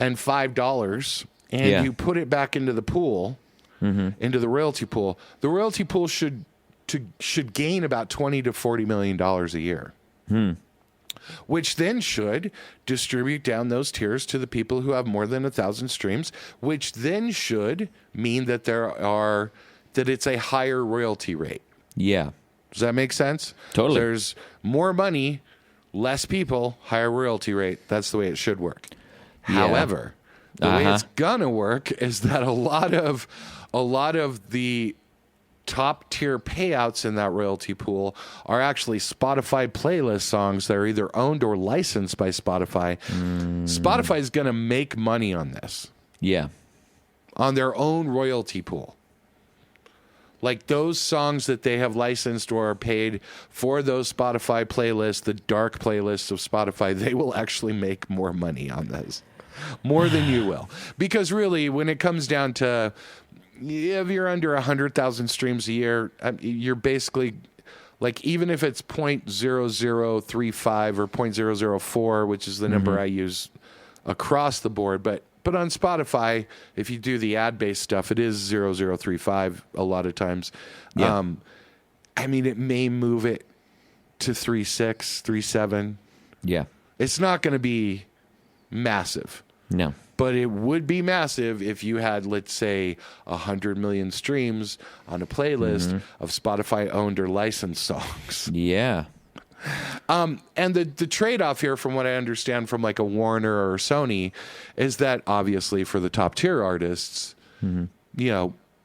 And $5, and you put it back into the pool, into the royalty pool. The royalty pool should gain about $20 to $40 million a year, which then should distribute down those tiers to the people who have more than 1,000 streams, which then should mean that that it's a higher royalty rate. Yeah. Does that make sense? Totally. There's more money, less people, higher royalty rate. That's the way it should work. Yeah. However, the way it's gonna work is that a lot of the top tier payouts in that royalty pool are actually Spotify playlist songs that are either owned or licensed by Spotify. Spotify is gonna make money on this. Yeah. On their own royalty pool. Like those songs that they have licensed or are paid for those Spotify playlists, the dark playlists of Spotify, they will actually make more money on this. More than you will. Because really, when it comes down to, if you're under 100,000 streams a year, you're basically, like even if it's 0.0035 or 0.004, which is the number I use across the board, but on Spotify, if you do the ad-based stuff, it is 0.035 a lot of times. Yeah. It may move it to 3.6, 3.7. Yeah. It's not going to be massive. No. But it would be massive if you had, let's say, 100 million streams on a playlist of Spotify-owned or licensed songs. Yeah. And the trade-off here, from what I understand from like a Warner or Sony, is that obviously for the top-tier artists,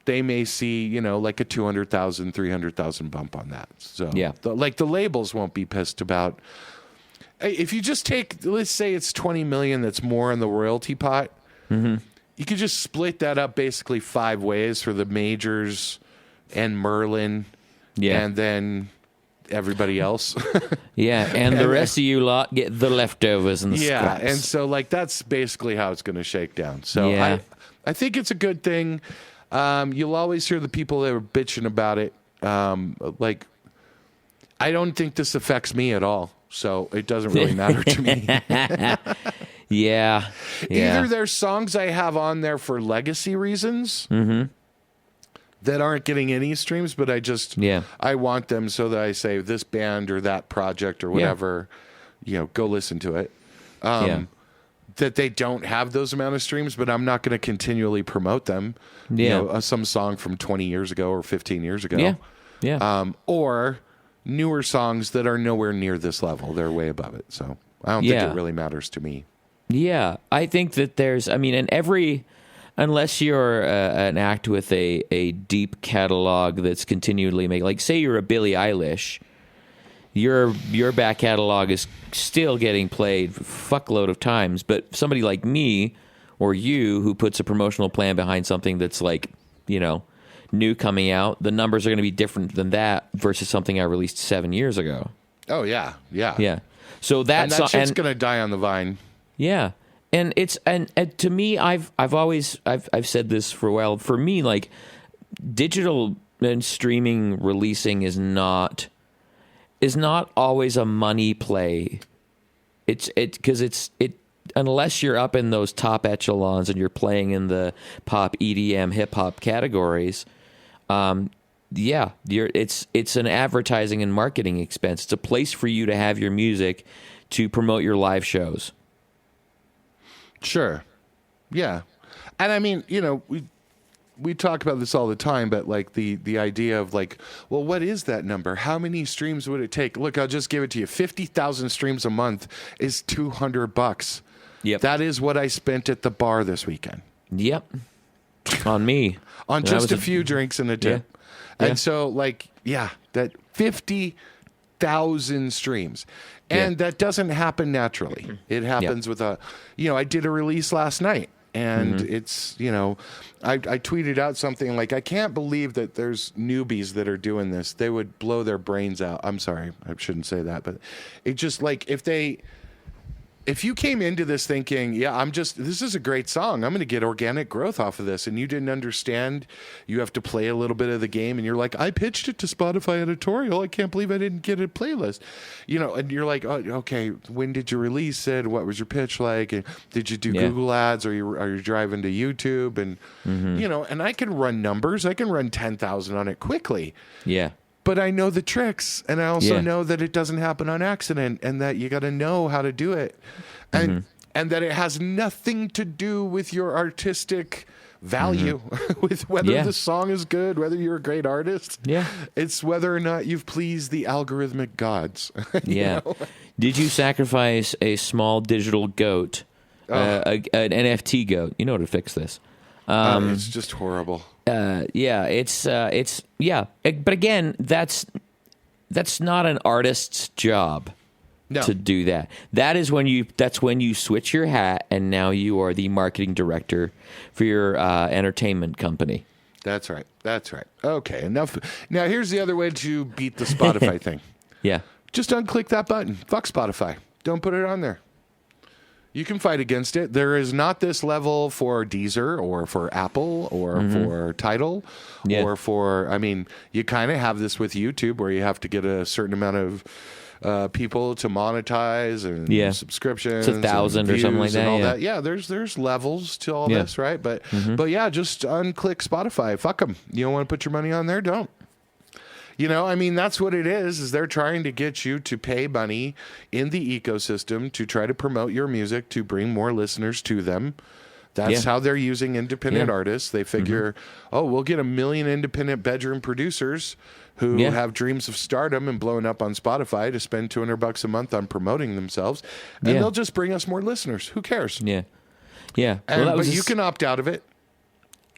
they may see, like a 200,000, 300,000 bump on that. So the labels won't be pissed about. If you just take, let's say it's 20 million that's more in the royalty pot, you could just split that up basically 5 ways for the majors and Merlin and then everybody else. And the rest of you lot get the leftovers and the scraps. And so like that's basically how it's going to shake down. So I think it's a good thing. You'll always hear the people that are bitching about it. Like, I don't think this affects me at all. So it doesn't really matter to me. Either there's songs I have on there for legacy reasons that aren't getting any streams, but I want them so that I say this band or that project or whatever, go listen to it. That they don't have those amount of streams, but I'm not going to continually promote them. Some song from 20 years ago or 15 years ago. Or newer songs that are nowhere near this level. They're way above it. So I don't think it really matters to me. Yeah. I think that there's, unless you're an act with a deep catalog that's continually making, like say you're a Billie Eilish, your back catalog is still getting played a fuckload of times, but somebody like me or you who puts a promotional plan behind something that's like, new coming out, the numbers are going to be different than that versus something I released 7 years ago. Oh yeah, yeah, Yeah. So And that's that shit's gonna die on the vine. yeah. And it's and to me, I've said this for a while. For me, like digital and streaming releasing is not always a money play. Because unless you're up in those top echelons and you're playing in the pop, EDM, hip hop categories, it's an advertising and marketing expense. It's a place for you to have your music to promote your live shows. Sure. Yeah. And I mean, we talk about this all the time, but like the idea of like, well, what is that number? How many streams would it take? Look, I'll just give it to you. 50,000 streams a month is $200. Yep. That is what I spent at the bar this weekend. Yep. On me. On just a few drinks and a tip. Yeah. And so like, that 50,000 streams. And that doesn't happen naturally. It happens with I did a release last night. And it's, I tweeted out something like, I can't believe that there's newbies that are doing this. They would blow their brains out. I'm sorry, I shouldn't say that. But it just like, if you came into this thinking, this is a great song, I'm going to get organic growth off of this, and you didn't understand you have to play a little bit of the game, and you're like, I pitched it to Spotify editorial, I can't believe I didn't get a playlist, and you're like, oh, okay, when did you release it? What was your pitch like? And did you do Google ads? Are you driving to YouTube? And and I can run numbers, I can run 10,000 on it quickly. Yeah. But I know the tricks, and I also know that it doesn't happen on accident, and that you got to know how to do it, and that it has nothing to do with your artistic value, with whether the song is good, whether you're a great artist. Yeah, it's whether or not you've pleased the algorithmic gods. Yeah. Did you sacrifice a small digital goat, an NFT goat? You know how to fix this. It's just horrible. But again, that's not an artist's job to do that. That's when you switch your hat, and now you are the marketing director for your entertainment company. That's right. Okay, enough. Now here's the other way to beat the Spotify thing. Yeah. Just unclick that button. Fuck Spotify. Don't put it on there. You can fight against it. There is not this level for Deezer or for Apple or for Tidal or for, you kind of have this with YouTube where you have to get a certain amount of people to monetize and subscriptions. It's 1,000 or something like that. All that. Yeah, there's levels to all this, right? But just unclick Spotify. Fuck them. You don't want to put your money on there? Don't. That's what it is they're trying to get you to pay money in the ecosystem to try to promote your music, to bring more listeners to them. That's how they're using independent artists. They figure, we'll get 1 million independent bedroom producers who have dreams of stardom and blowing up on Spotify to spend $200 a month on promoting themselves. And they'll just bring us more listeners. Who cares? Yeah. Yeah. But you can opt out of it.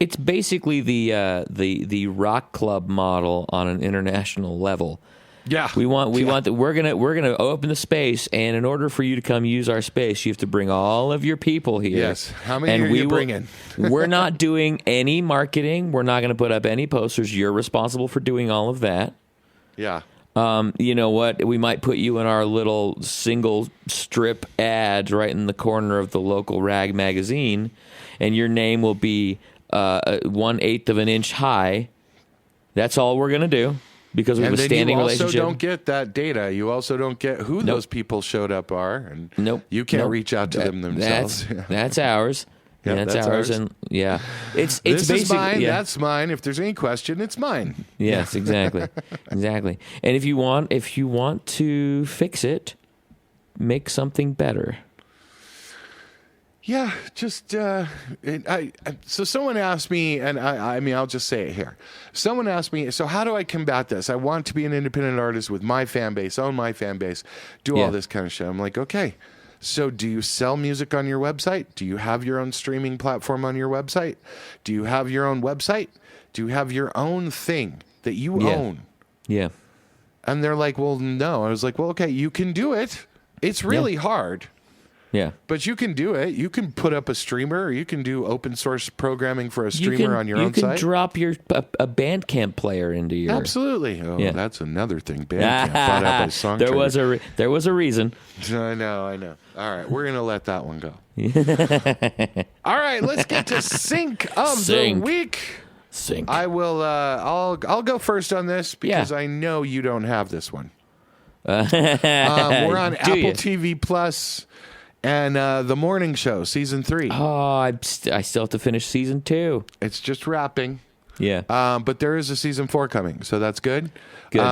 It's basically the rock club model on an international level. Yeah, we're gonna open the space, and in order for you to come use our space, you have to bring all of your people here. Yes, how many are you bringing? We're not doing any marketing. We're not going to put up any posters. You're responsible for doing all of that. Yeah. You know what? We might put you in our little single strip ads right in the corner of the local rag magazine, and your name will be 1/8 of an inch high. That's all we're gonna do because we have a standing relationship. You also don't get that data. You also don't get who those people showed up are, and you can't reach out to them themselves. That's ours. That's ours. And it's this basically is mine. That's mine. If there's any question, it's mine. Yes, exactly, exactly. And if you want to fix it, make something better. Yeah, just so someone asked me, and I'll just say it here. Someone asked me, so how do I combat this? I want to be an independent artist with my fan base, own my fan base, do all this kind of shit. I'm like, okay, so do you sell music on your website? Do you have your own streaming platform on your website? Do you have your own website? Do you have your own thing that you own? Yeah. And they're like, well, no. I was like, well, okay, you can do it. It's really hard. Yeah. But you can do it. You can put up a streamer, or you can do open source programming for a streamer on your own site. You can drop a Bandcamp player into your... Absolutely. Oh, that's another thing. Bandcamp bought out by Songtraders. There was a reason. I know. All right, we're going to let that one go. All right, let's get to Sync of the Week. Sync. I will, I'll go first on this because I know you don't have this one. We're on Apple TV Plus. And The Morning Show, Season 3. Oh, I still have to finish Season 2. It's just wrapping. Yeah. But there is a Season 4 coming, so that's good. Good.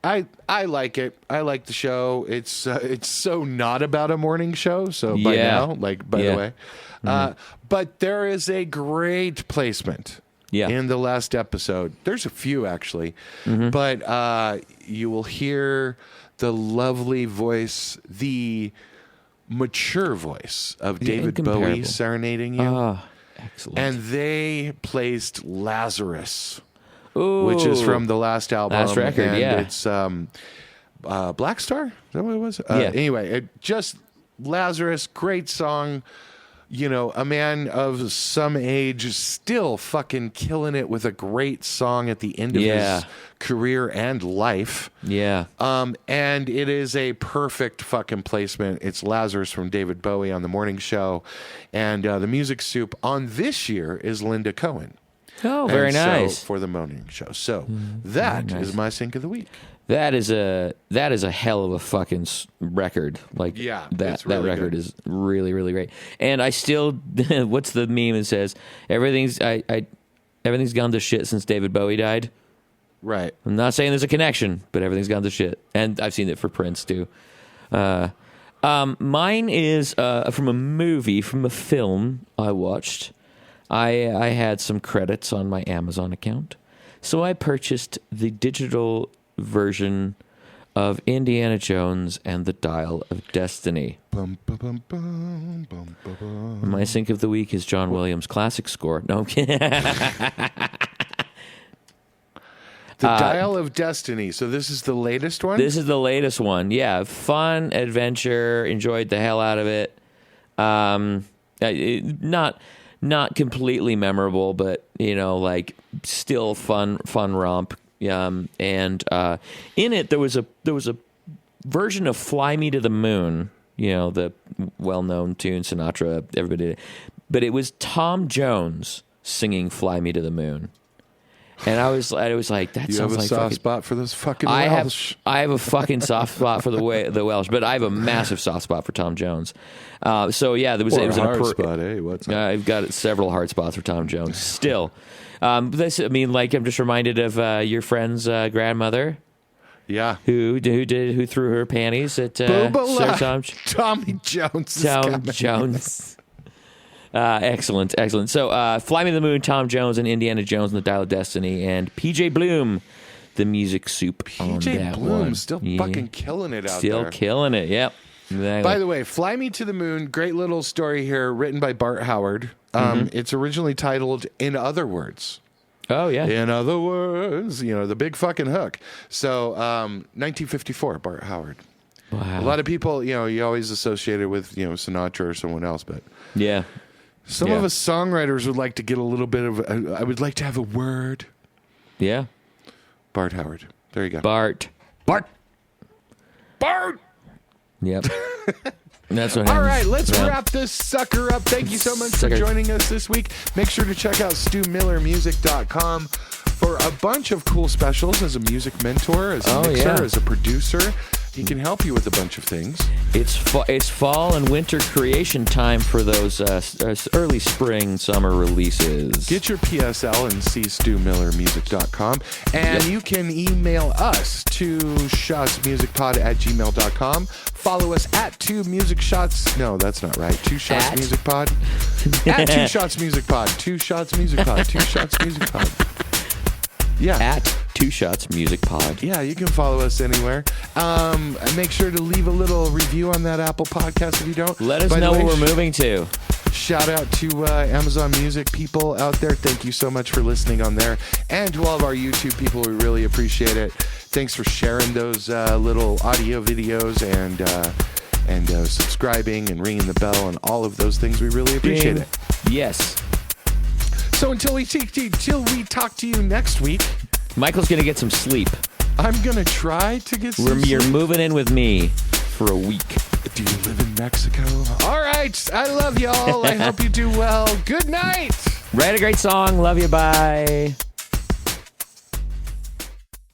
I like it. I like the show. It's so not about a morning show, so by now, by the way. But there is a great placement in the last episode. There's a few, actually. But you will hear the lovely voice, the mature voice of David Bowie serenading you. Oh, excellent. And they placed Lazarus, which is from the last album. Last record, and it's Black Star? Is that what it was? Anyway, just Lazarus, great song. You know, a man of some age still fucking killing it with a great song at the end of his career and life. Yeah. And it is a perfect fucking placement. It's Lazarus from David Bowie on The Morning Show. And the music soup on this year is Linda Cohen. Oh, very nice. So, for The Morning Show. So that is my Sync of the Week. That is a hell of a fucking record. Like that record is really, really great. And I still, what's the meme that says everything's gone to shit since David Bowie died? Right. I'm not saying there's a connection, but everything's gone to shit. And I've seen it for Prince too. Mine is from a movie, from a film I watched. I had some credits on my Amazon account, so I purchased the digital version of Indiana Jones and the Dial of Destiny. My Sync of the Week is John Williams' classic score. No, I'm kidding. The Dial of Destiny. So this is the latest one? This is the latest one. Yeah, fun adventure. Enjoyed the hell out of it. Not completely memorable, but like still fun romp. And in it there was a version of "Fly Me to the Moon," the well-known tune, Sinatra, everybody did it. But it was Tom Jones singing "Fly Me to the Moon," and I was like, that sounds like a soft spot for those fucking Welsh. Welsh. I have a fucking soft spot for the Welsh, but I have a massive soft spot for Tom Jones. So yeah, it was a hard spot. Hey, what's up? I've got several hard spots for Tom Jones still. I'm just reminded of your friend's grandmother. Yeah, who threw her panties at Tommy Jones. Tom Jones. Excellent. So, Fly Me to the Moon, Tom Jones, and Indiana Jones and the Dial of Destiny, and PJ Bloom, the music soup. PJ Bloom still fucking killing it out there. Still killing it. Yep. Exactly. By the way, Fly Me to the Moon, great little story here, written by Bart Howard. It's originally titled In Other Words. Oh, yeah. In other words, the big fucking hook. So, 1954, Bart Howard. Wow. A lot of people, you always associate it with, Sinatra or someone else, but some of us songwriters would like to get a little bit of, I would like to have a word. Yeah. Bart Howard. There you go. Bart. Yep. That's what happens. All right, let's wrap this sucker up. Thank you so much for joining us this week. Make sure to check out StuMillerMusic.com for a bunch of cool specials as a music mentor, as a mixer, as a producer. He can help you with a bunch of things. It's fall and winter creation time for those early spring, summer releases. Get your PSL and see StuMillerMusic.com. And you can email us to ShotsMusicPod@gmail.com. Follow us at 2MusicShots. No, that's not right. 2ShotsMusicPod. At 2ShotsMusicPod. 2ShotsMusicPod. 2ShotsMusicPod. Yeah. At 2ShotsMusicPod. Yeah, you can follow us anywhere. Make sure to leave a little review on that Apple podcast if you don't. Let us know what we're moving to. Shout out to Amazon Music people out there. Thank you so much for listening on there. And to all of our YouTube people, we really appreciate it. Thanks for sharing those little audio videos and subscribing and ringing the bell and all of those things. We really appreciate Ding. it. Yes. So until we talk to you next week, Michael's going to get some sleep. I'm going to try to get some You're sleep. moving in with me for a week. Do you live in Mexico? All right. I love y'all. I hope you do well. Good night. Write a great song. Love you. Bye.